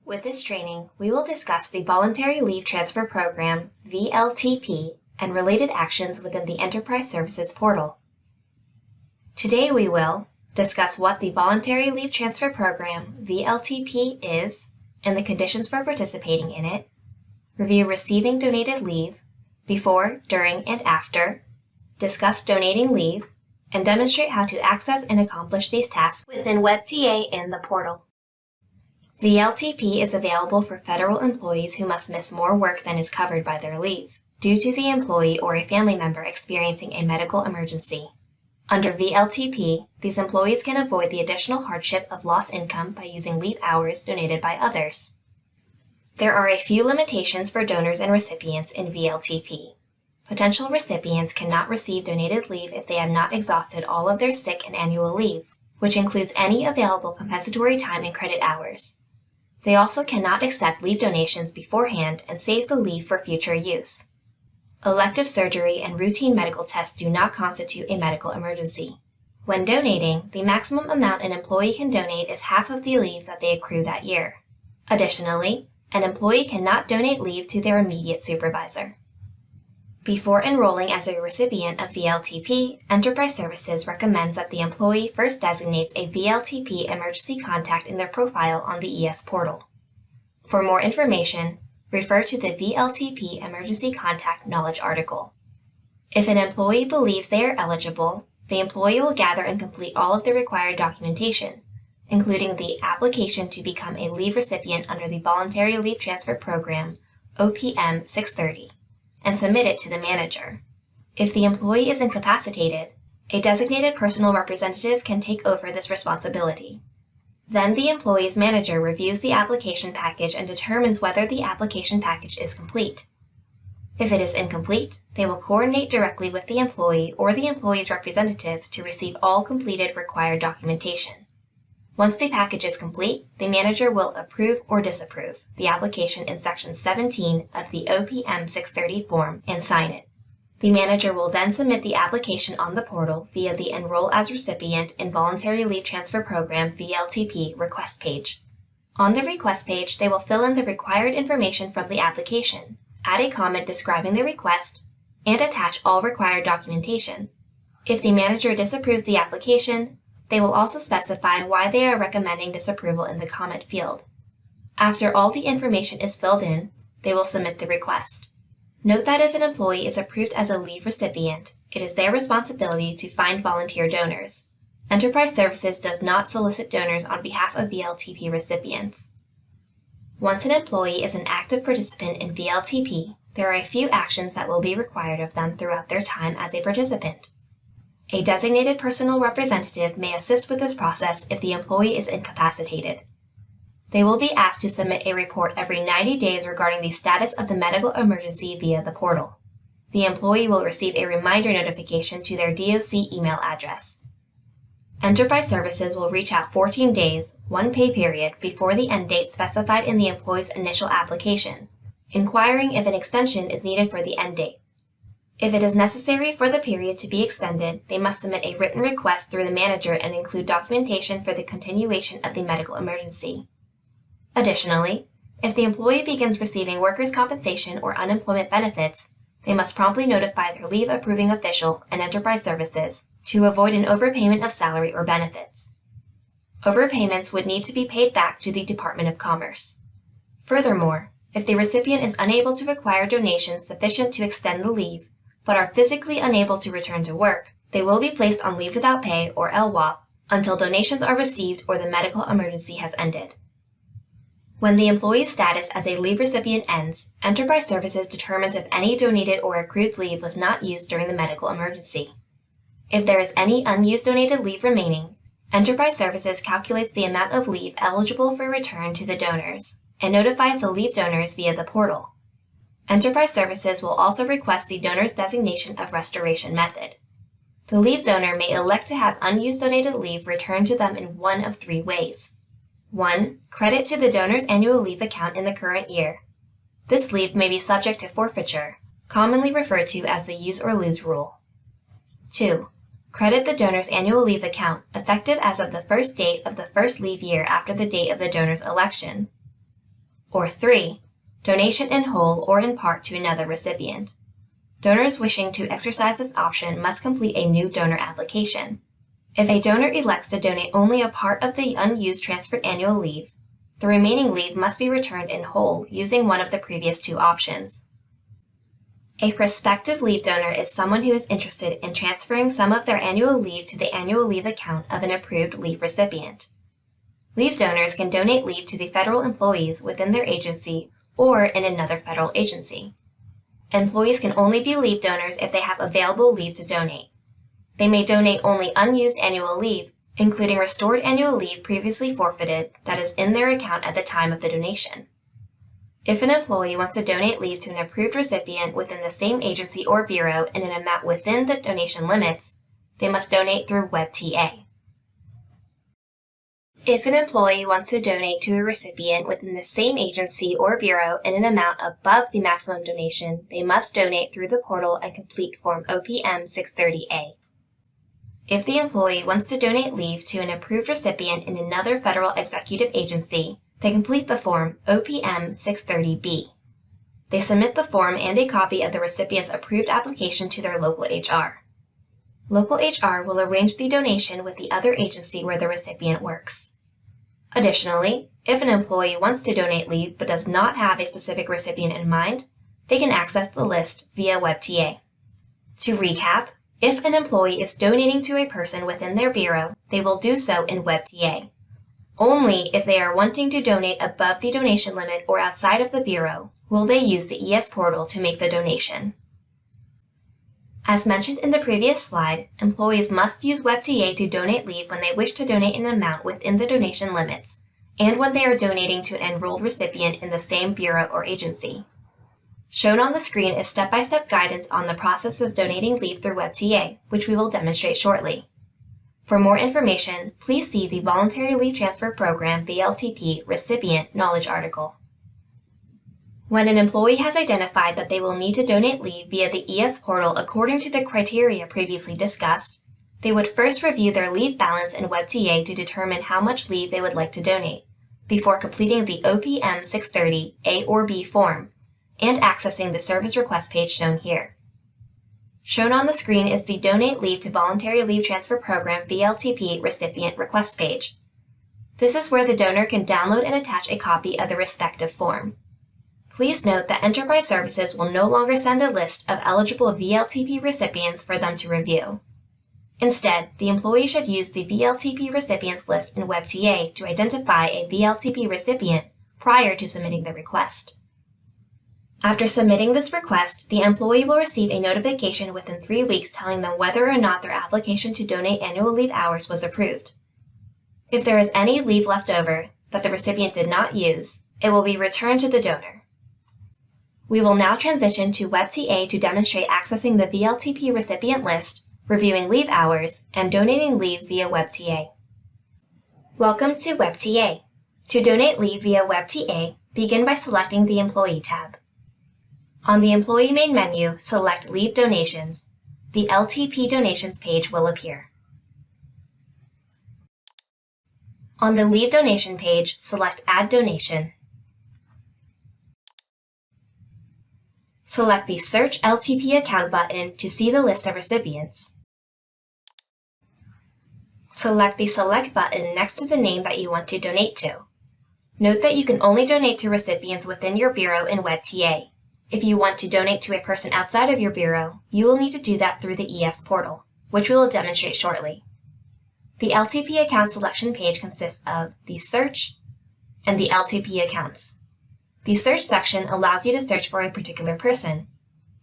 With this training, we will discuss the Voluntary Leave Transfer Program, VLTP, and related actions within the Enterprise Services portal. Today we will discuss what the Voluntary Leave Transfer Program, VLTP, is and the conditions for participating in it, review receiving donated leave, before, during, and after, discuss donating leave, and demonstrate how to access and accomplish these tasks within webTA in the portal. VLTP is available for federal employees who must miss more work than is covered by their leave, due to the employee or a family member experiencing a medical emergency. Under VLTP, these employees can avoid the additional hardship of lost income by using leave hours donated by others. There are a few limitations for donors and recipients in VLTP. Potential recipients cannot receive donated leave if they have not exhausted all of their sick and annual leave, which includes any available compensatory time and credit hours. They also cannot accept leave donations beforehand and save the leave for future use. Elective surgery and routine medical tests do not constitute a medical emergency. When donating, the maximum amount an employee can donate is half of the leave that they accrue that year. Additionally, an employee cannot donate leave to their immediate supervisor. Before enrolling as a recipient of VLTP, Enterprise Services recommends that the employee first designates a VLTP emergency contact in their profile on the ES portal. For more information, refer to the VLTP Emergency Contact Knowledge article. If an employee believes they are eligible, the employee will gather and complete all of the required documentation, including the application to become a leave recipient under the Voluntary Leave Transfer Program, OPM 630. And submit it to the manager. If the employee is incapacitated, a designated personal representative can take over this responsibility. Then the employee's manager reviews the application package and determines whether the application package is complete. If it is incomplete, they will coordinate directly with the employee or the employee's representative to receive all completed required documentation. Once the package is complete, the manager will approve or disapprove the application in Section 17 of the OPM 630 form and sign it. The manager will then submit the application on the portal via the Enroll as Recipient in Voluntary Leave Transfer Program VLTP request page. On the request page, they will fill in the required information from the application, add a comment describing the request, and attach all required documentation. If the manager disapproves the application, they will also specify why they are recommending disapproval in the comment field. After all the information is filled in, they will submit the request. Note that if an employee is approved as a leave recipient, it is their responsibility to find volunteer donors. Enterprise Services does not solicit donors on behalf of VLTP recipients. Once an employee is an active participant in VLTP, there are a few actions that will be required of them throughout their time as a participant. A designated personal representative may assist with this process if the employee is incapacitated. They will be asked to submit a report every 90 days regarding the status of the medical emergency via the portal. The employee will receive a reminder notification to their DOC email address. Enterprise Services will reach out 14 days, one pay period, before the end date specified in the employee's initial application, inquiring if an extension is needed for the end date. If it is necessary for the period to be extended, they must submit a written request through the manager and include documentation for the continuation of the medical emergency. Additionally, if the employee begins receiving workers' compensation or unemployment benefits, they must promptly notify their leave approving official and Enterprise Services to avoid an overpayment of salary or benefits. Overpayments would need to be paid back to the Department of Commerce. Furthermore, if the recipient is unable to acquire donations sufficient to extend the leave, but are physically unable to return to work, they will be placed on leave without pay or LWOP until donations are received or the medical emergency has ended. When the employee's status as a leave recipient ends, Enterprise Services determines if any donated or accrued leave was not used during the medical emergency. If there is any unused donated leave remaining, Enterprise Services calculates the amount of leave eligible for return to the donors and notifies the leave donors via the portal. Enterprise Services will also request the donor's designation of restoration method. The leave donor may elect to have unused donated leave returned to them in one of three ways. 1. Credit to the donor's annual leave account in the current year. This leave may be subject to forfeiture, commonly referred to as the use or lose rule. 2. Credit the donor's annual leave account effective as of the first date of the first leave year after the date of the donor's election. Or 3, donation in whole or in part to another recipient. Donors wishing to exercise this option must complete a new donor application. If a donor elects to donate only a part of the unused transferred annual leave, the remaining leave must be returned in whole using one of the previous two options. A prospective leave donor is someone who is interested in transferring some of their annual leave to the annual leave account of an approved leave recipient. Leave donors can donate leave to the federal employees within their agency or in another federal agency. Employees can only be leave donors if they have available leave to donate. They may donate only unused annual leave, including restored annual leave previously forfeited that is in their account at the time of the donation. If an employee wants to donate leave to an approved recipient within the same agency or bureau in an amount within the donation limits, they must donate through webTA. If an employee wants to donate to a recipient within the same agency or bureau in an amount above the maximum donation, they must donate through the portal and complete Form OPM 630A. If the employee wants to donate leave to an approved recipient in another federal executive agency, they complete the Form OPM 630B. They submit the form and a copy of the recipient's approved application to their local HR. Local HR will arrange the donation with the other agency where the recipient works. Additionally, if an employee wants to donate leave but does not have a specific recipient in mind, they can access the list via webTA. To recap, if an employee is donating to a person within their bureau, they will do so in webTA. Only if they are wanting to donate above the donation limit or outside of the bureau will they use the ES portal to make the donation. As mentioned in the previous slide, employees must use webTA to donate leave when they wish to donate an amount within the donation limits, and when they are donating to an enrolled recipient in the same bureau or agency. Shown on the screen is step-by-step guidance on the process of donating leave through webTA, which we will demonstrate shortly. For more information, please see the Voluntary Leave Transfer Program VLTP Recipient Knowledge article. When an employee has identified that they will need to donate leave via the ES portal according to the criteria previously discussed, they would first review their leave balance in webTA to determine how much leave they would like to donate, before completing the OPM 630 A or B form, and accessing the service request page shown here. Shown on the screen is the Donate Leave to Voluntary Leave Transfer Program VLTP Recipient Request page. This is where the donor can download and attach a copy of the respective form. Please note that Enterprise Services will no longer send a list of eligible VLTP recipients for them to review. Instead, the employee should use the VLTP recipients list in webTA to identify a VLTP recipient prior to submitting the request. After submitting this request, the employee will receive a notification within 3 weeks telling them whether or not their application to donate annual leave hours was approved. If there is any leave left over that the recipient did not use, it will be returned to the donor. We will now transition to webTA to demonstrate accessing the VLTP recipient list, reviewing leave hours, and donating leave via webTA. Welcome to webTA. To donate leave via webTA, begin by selecting the Employee tab. On the Employee main menu, select Leave Donations. The LTP Donations page will appear. On the Leave Donation page, select Add Donation. Select the Search LTP Account button to see the list of recipients. Select the Select button next to the name that you want to donate to. Note that you can only donate to recipients within your bureau in webTA. If you want to donate to a person outside of your bureau, you will need to do that through the ES portal, which we will demonstrate shortly. The LTP account selection page consists of the Search and the LTP accounts. The Search section allows you to search for a particular person.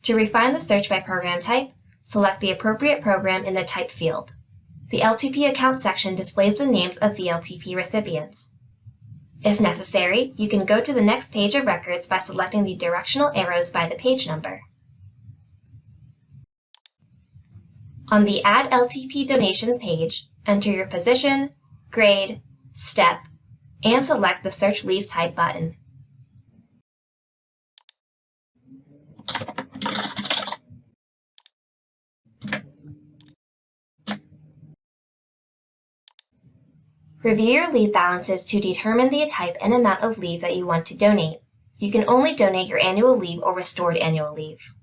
To refine the search by program type, select the appropriate program in the Type field. The LTP account section displays the names of VLTP recipients. If necessary, you can go to the next page of records by selecting the directional arrows by the page number. On the Add LTP Donations page, enter your position, grade, step, and select the Search Leave Type button. Review your leave balances to determine the type and amount of leave that you want to donate. You can only donate your annual leave or restored annual leave.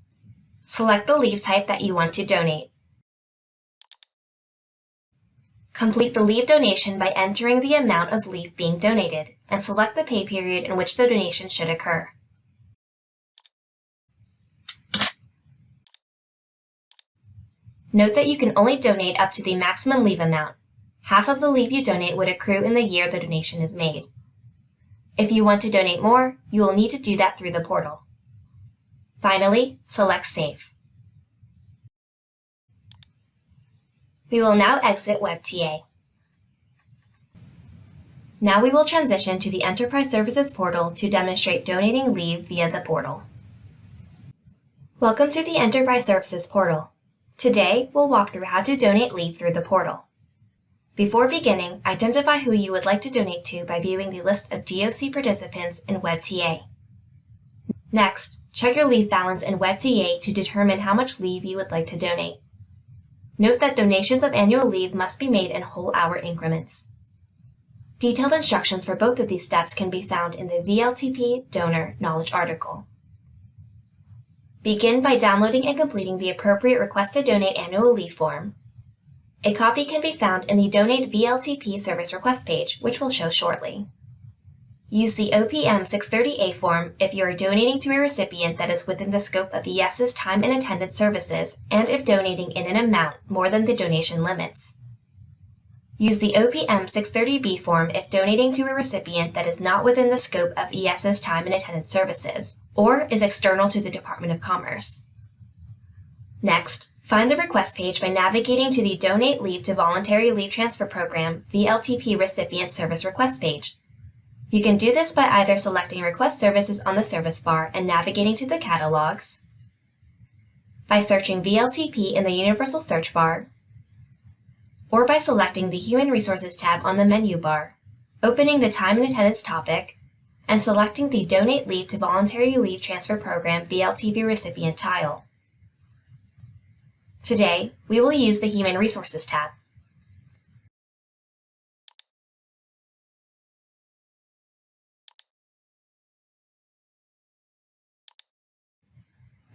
Select the leave type that you want to donate. Complete the leave donation by entering the amount of leave being donated and select the pay period in which the donation should occur. Note that you can only donate up to the maximum leave amount. Half of the leave you donate would accrue in the year the donation is made. If you want to donate more, you will need to do that through the portal. Finally, select Save. We will now exit webTA. Now we will transition to the Enterprise Services portal to demonstrate donating leave via the portal. Welcome to the Enterprise Services portal. Today, we'll walk through how to donate leave through the portal. Before beginning, identify who you would like to donate to by viewing the list of DOC participants in webTA. Next, check your leave balance in webTA to determine how much leave you would like to donate. Note that donations of annual leave must be made in whole hour increments. Detailed instructions for both of these steps can be found in the VLTP Donor Knowledge article. Begin by downloading and completing the appropriate Request to Donate Annual Leave form. A copy can be found in the Donate VLTP Service Request page, which we'll show shortly. Use the OPM 630A form if you are donating to a recipient that is within the scope of ES's time and attendance services and if donating in an amount more than the donation limits. Use the OPM 630B form if donating to a recipient that is not within the scope of ES's time and attendance services or is external to the Department of Commerce. Next, find the request page by navigating to the Donate Leave to Voluntary Leave Transfer Program VLTP Recipient Service Request page. You can do this by either selecting Request Services on the service bar and navigating to the catalogs, by searching VLTP in the Universal Search bar, or by selecting the Human Resources tab on the menu bar, opening the Time and Attendance topic, and selecting the Donate Leave to Voluntary Leave Transfer Program VLTP Recipient tile. Today, we will use the Human Resources tab.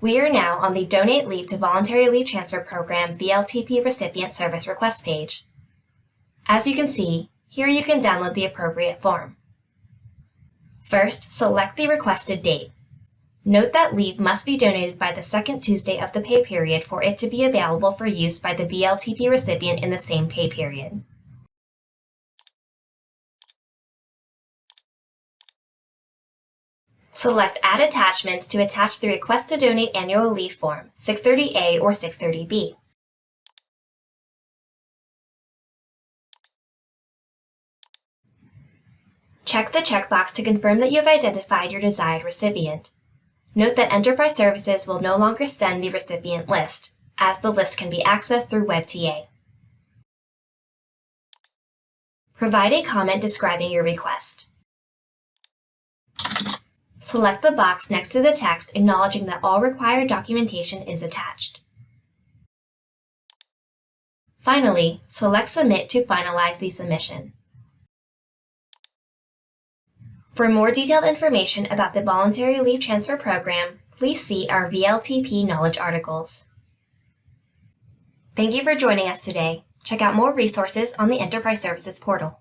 We are now on the Donate Leave to Voluntary Leave Transfer Program VLTP Recipient Service Request page. As you can see, here you can download the appropriate form. First, select the requested date. Note that leave must be donated by the second Tuesday of the pay period for it to be available for use by the VLTP recipient in the same pay period. Select Add Attachments to attach the Request to Donate Annual Leave form, 630A or 630B. Check the checkbox to confirm that you have identified your desired recipient. Note that Enterprise Services will no longer send the recipient list, as the list can be accessed through webTA. Provide a comment describing your request. Select the box next to the text acknowledging that all required documentation is attached. Finally, select Submit to finalize the submission. For more detailed information about the Voluntary Leave Transfer Program, please see our VLTP Knowledge articles. Thank you for joining us today. Check out more resources on the Enterprise Services portal.